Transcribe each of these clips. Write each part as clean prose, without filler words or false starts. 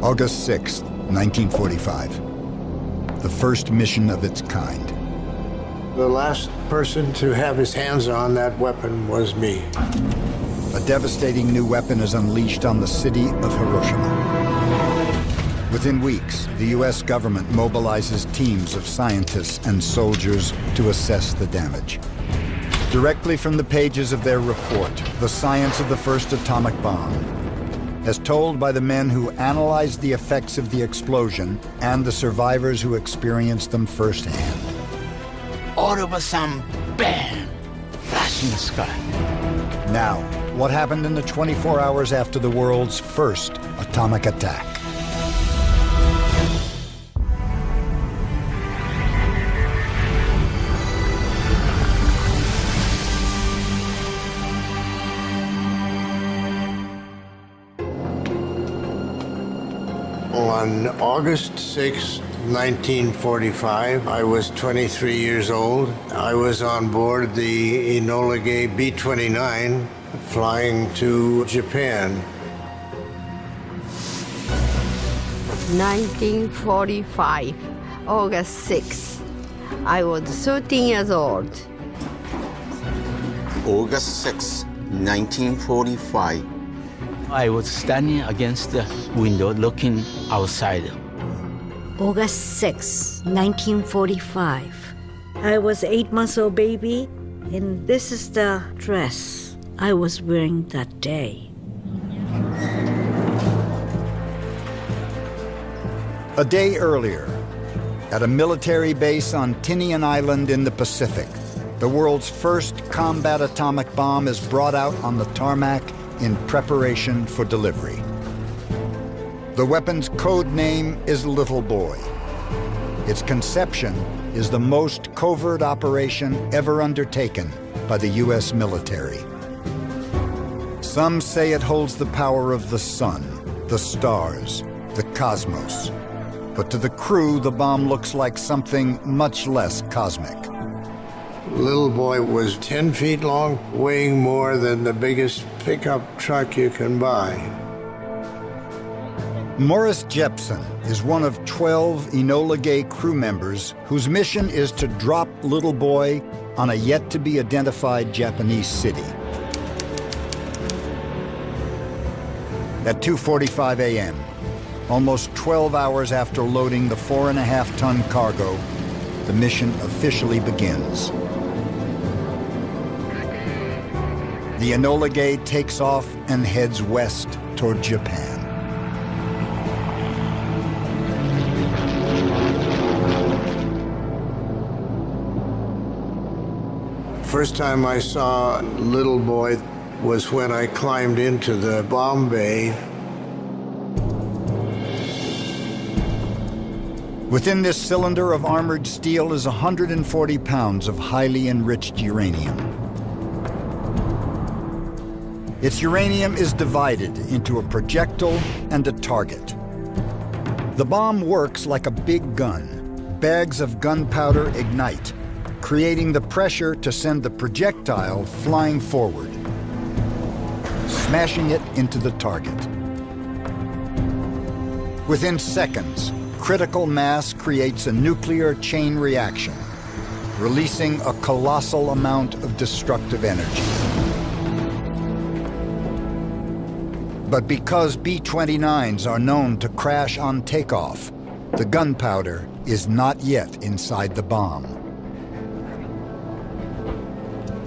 August 6th, 1945. The first mission of its kind. The last person to have his hands on that weapon was me. A devastating new weapon is unleashed on the city of Hiroshima. Within weeks, the U.S. government mobilizes teams of scientists and soldiers to assess the damage. Directly from the pages of their report, The Science of the First Atomic Bomb, as told by the men who analyzed the effects of the explosion and the survivors who experienced them firsthand. All of a sudden, bam! Flashing sky. Now, what happened in the 24 hours after the world's first atomic attack? On August 6, 1945, I was 23 years old. I was on board the Enola Gay B-29 flying to Japan. 1945, August 6. I was 13 years old. August 6, 1945. I was standing against the window looking outside. August 6, 1945. I was 8 months old baby, and this is the dress I was wearing that day. A day earlier, at a military base on Tinian Island in the Pacific, the world's first combat atomic bomb is brought out on the tarmac in preparation for delivery. The weapon's code name is Little Boy. Its conception is the most covert operation ever undertaken by the U.S. military. Some say it holds the power of the sun, the stars, the cosmos. But to the crew, the bomb looks like something much less cosmic. Little Boy was 10 feet long, weighing more than the biggest pickup truck you can buy. Morris Jepson is one of 12 Enola Gay crew members whose mission is to drop Little Boy on a yet-to-be-identified Japanese city. At 2:45 a.m., almost 12 hours after loading the 4.5-ton cargo, the mission officially begins. The Enola Gay takes off and heads west toward Japan. First time I saw Little Boy was when I climbed into the bomb bay. Within this cylinder of armored steel is 140 pounds of highly enriched uranium. Its uranium is divided into a projectile and a target. The bomb works like a big gun. Bags of gunpowder ignite, creating the pressure to send the projectile flying forward, smashing it into the target. Within seconds, critical mass creates a nuclear chain reaction, releasing a colossal amount of destructive energy. But because B-29s are known to crash on takeoff, the gunpowder is not yet inside the bomb.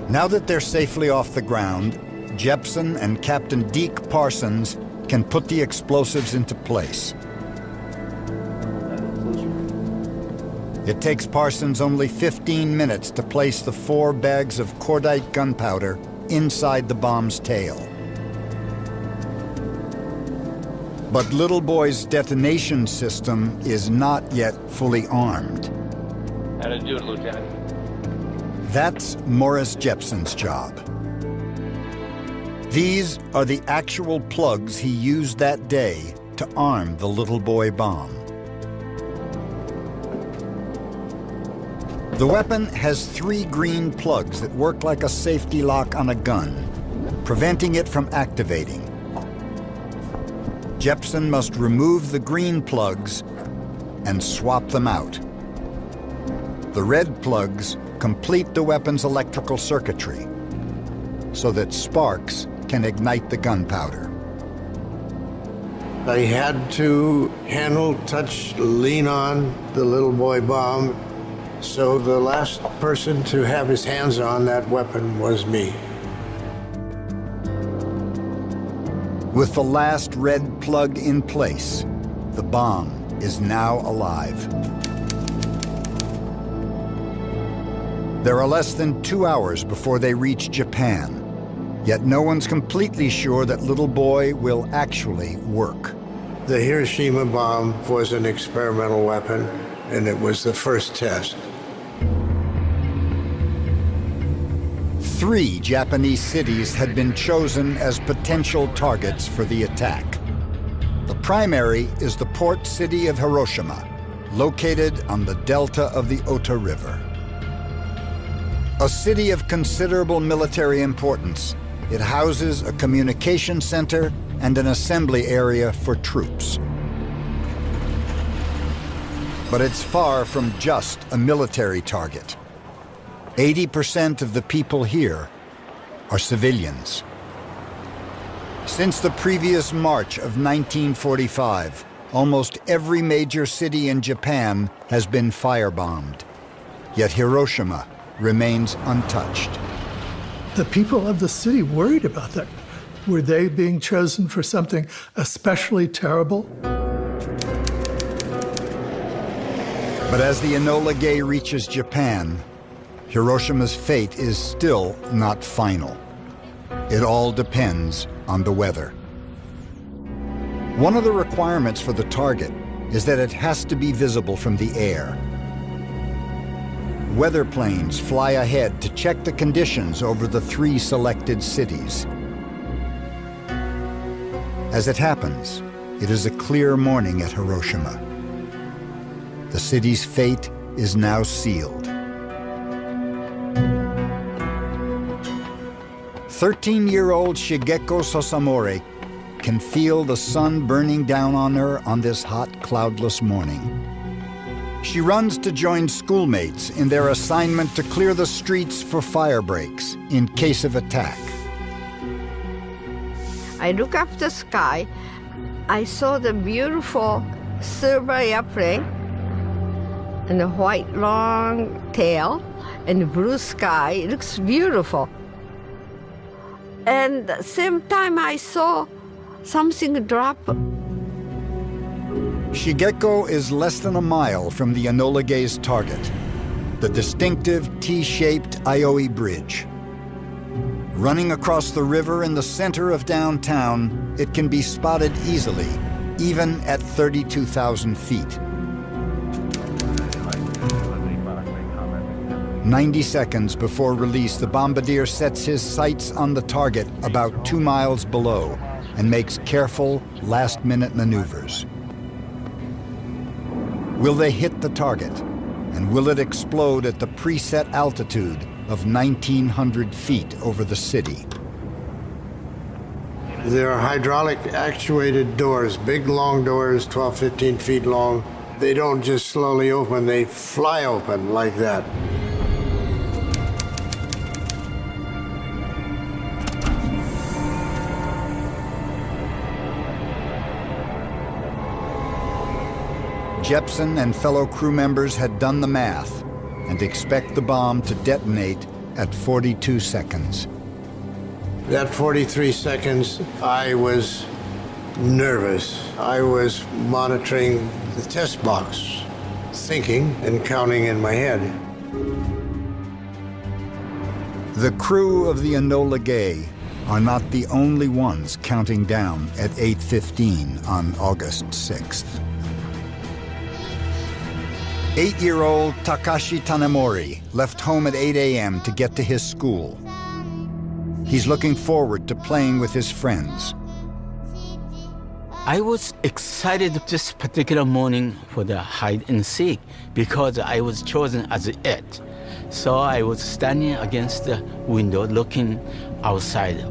Now that they're safely off the ground, Jepson and Captain Deke Parsons can put the explosives into place. It takes Parsons only 15 minutes to place the 4 bags of cordite gunpowder inside the bomb's tail. But Little Boy's detonation system is not yet fully armed. How to do it, Lieutenant? That's Morris Jepson's job. These are the actual plugs he used that day to arm the Little Boy bomb. The weapon has 3 green plugs that work like a safety lock on a gun, preventing it from activating. Jepsen must remove the green plugs and swap them out. The red plugs complete the weapon's electrical circuitry so that sparks can ignite the gunpowder. I had to handle, touch, lean on the little boy bomb, so the last person to have his hands on that weapon was me. With the last red plug in place, the bomb is now alive. There are less than 2 hours before they reach Japan, yet no one's completely sure that little boy will actually work. The Hiroshima bomb was an experimental weapon, and it was the first test. 3 Japanese cities had been chosen as potential targets for the attack. The primary is the port city of Hiroshima, located on the delta of the Ota River. A city of considerable military importance, it houses a communication center and an assembly area for troops. But it's far from just a military target. 80% of the people here are civilians. Since the previous March of 1945, almost every major city in Japan has been firebombed. Yet Hiroshima remains untouched. The people of the city worried about that. Were they being chosen for something especially terrible? But as the Enola Gay reaches Japan, Hiroshima's fate is still not final. It all depends on the weather. One of the requirements for the target is that it has to be visible from the air. Weather planes fly ahead to check the conditions over the 3 selected cities. As it happens, it is a clear morning at Hiroshima. The city's fate is now sealed. 13-year-old Shigeko Sosamore can feel the sun burning down on her on this hot, cloudless morning. She runs to join schoolmates in their assignment to clear the streets for fire breaks in case of attack. I look up the sky. I saw the beautiful silver airplane and the white long tail and the blue sky. It looks beautiful. And at the same time, I saw something drop. Shigeko is less than a mile from the Enola Gay's target, the distinctive T-shaped Aioi Bridge. Running across the river in the center of downtown, it can be spotted easily, even at 32,000 feet. 90 seconds before release, the bombardier sets his sights on the target about 2 miles below and makes careful, last-minute maneuvers. Will they hit the target? And will it explode at the preset altitude of 1,900 feet over the city? There are hydraulic actuated doors, big long doors, 12, 15 feet long. They don't just slowly open, they fly open like that. Jepsen and fellow crew members had done the math and expect the bomb to detonate at 42 seconds. That 43 seconds, I was nervous. I was monitoring the test box, thinking and counting in my head. The crew of the Enola Gay are not the only ones counting down at 8:15 on August 6th. 8-year-old Takashi Tanemori left home at 8 a.m. to get to his school. He's looking forward to playing with his friends. I was excited this particular morning for the hide and seek because I was chosen as it. So I was standing against the window looking outside.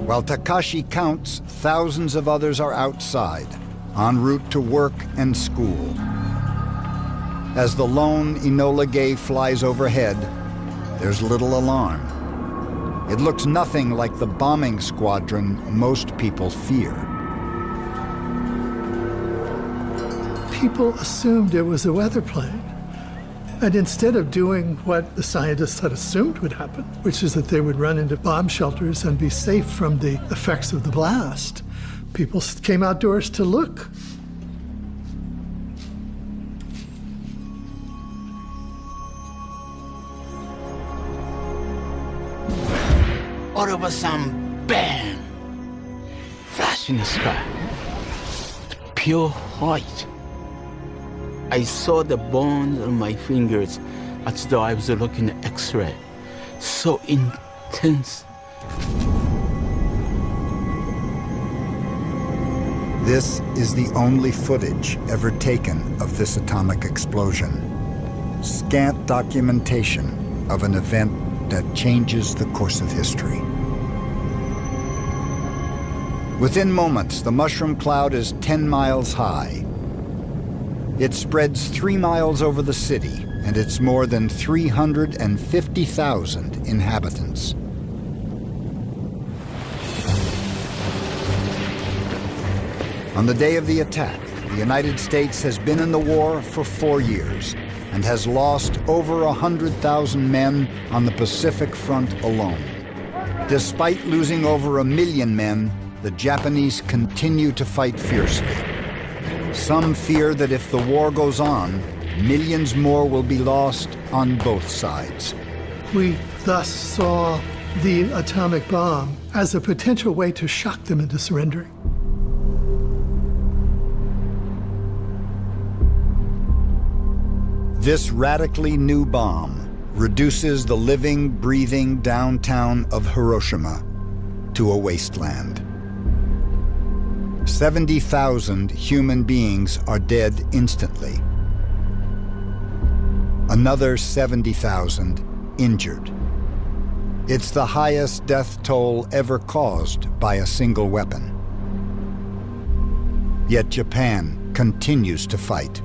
While Takashi counts, thousands of others are outside, en route to work and school. As the lone Enola Gay flies overhead, there's little alarm. It looks nothing like the bombing squadron most people fear. People assumed it was a weather plane. And instead of doing what the scientists had assumed would happen, which is that they would run into bomb shelters and be safe from the effects of the blast, people came outdoors to look. All of a sudden, bam! Flash in the sky. Pure white. I saw the bones on my fingers as though I was looking at X-ray. So intense. This is the only footage ever taken of this atomic explosion. Scant documentation of an event that changes the course of history. Within moments, the mushroom cloud is 10 miles high. It spreads 3 miles over the city, and it's more than 350,000 inhabitants. On the day of the attack, the United States has been in the war for 4 years and has lost over 100,000 men on the Pacific Front alone. Despite losing over 1 million men, the Japanese continue to fight fiercely. Some fear that if the war goes on, millions more will be lost on both sides. We thus saw the atomic bomb as a potential way to shock them into surrendering. This radically new bomb reduces the living, breathing downtown of Hiroshima to a wasteland. 70,000 human beings are dead instantly. Another 70,000 injured. It's the highest death toll ever caused by a single weapon. Yet Japan continues to fight.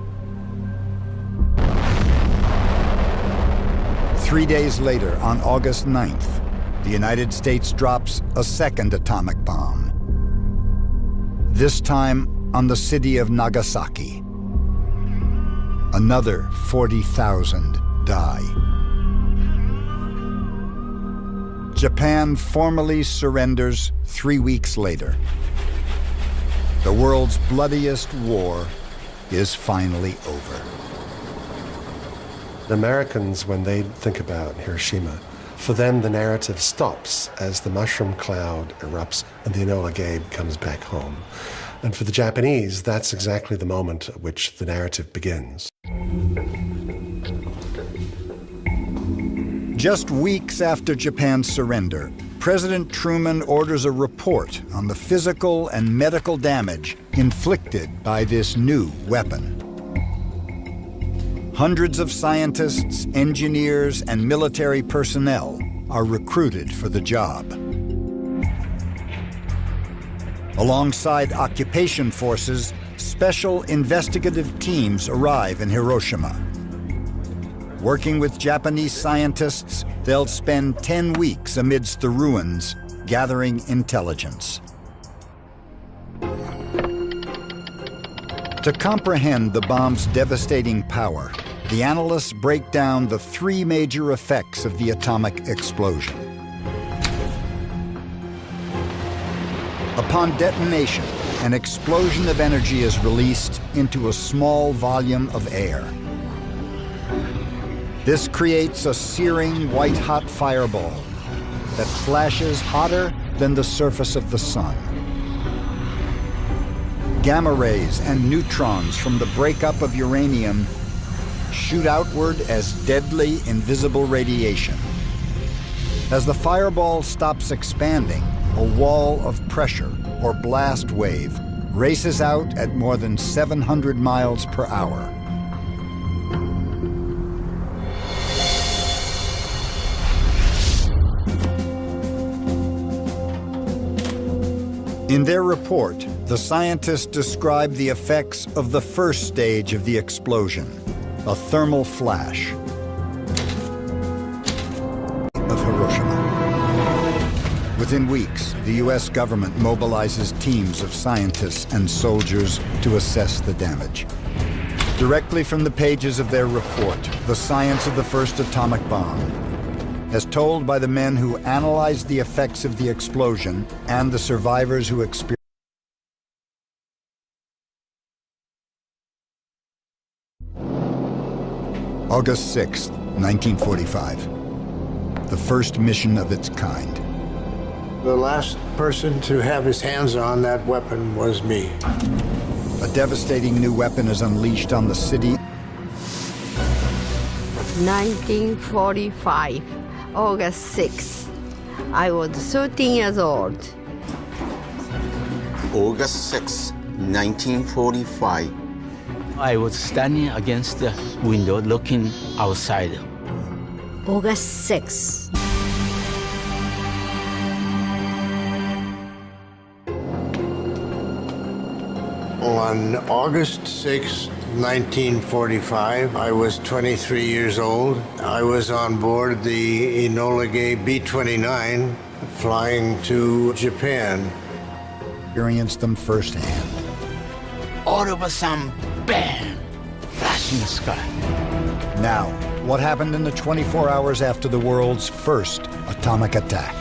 3 days later, on August 9th, the United States drops a second atomic bomb. This time on the city of Nagasaki. Another 40,000 die. Japan formally surrenders 3 weeks later. The world's bloodiest war is finally over. The Americans, when they think about Hiroshima, for them the narrative stops as the mushroom cloud erupts and the Enola Gay comes back home. And for the Japanese, that's exactly the moment at which the narrative begins. Just weeks after Japan's surrender, President Truman orders a report on the physical and medical damage inflicted by this new weapon. Hundreds of scientists, engineers, and military personnel are recruited for the job. Alongside occupation forces, special investigative teams arrive in Hiroshima. Working with Japanese scientists, they'll spend 10 weeks amidst the ruins, gathering intelligence. To comprehend the bomb's devastating power, the analysts break down the 3 major effects of the atomic explosion. Upon detonation, an explosion of energy is released into a small volume of air. This creates a searing white-hot fireball that flashes hotter than the surface of the sun. Gamma rays and neutrons from the breakup of uranium shoot outward as deadly, invisible radiation. As the fireball stops expanding, a wall of pressure, or blast wave, races out at more than 700 miles per hour. In their report, the scientists described the effects of the first stage of the explosion, a thermal flash of Hiroshima. Within weeks, the U.S. government mobilizes teams of scientists and soldiers to assess the damage. Directly from the pages of their report, The Science of the First Atomic Bomb, as told by the men who analyzed the effects of the explosion and the survivors who experienced August 6, 1945, the first mission of its kind. The last person to have his hands on that weapon was me. A devastating new weapon is unleashed on the city. 1945, August 6. I was 13 years old. August 6, 1945. I was standing against the window looking outside. August 6. On August 6, 1945, I was 23 years old. I was on board the Enola Gay B-29 flying to Japan. Experienced them firsthand. All of a sudden, bam! Flash in the sky. Now, what happened in the 24 hours after the world's first atomic attack?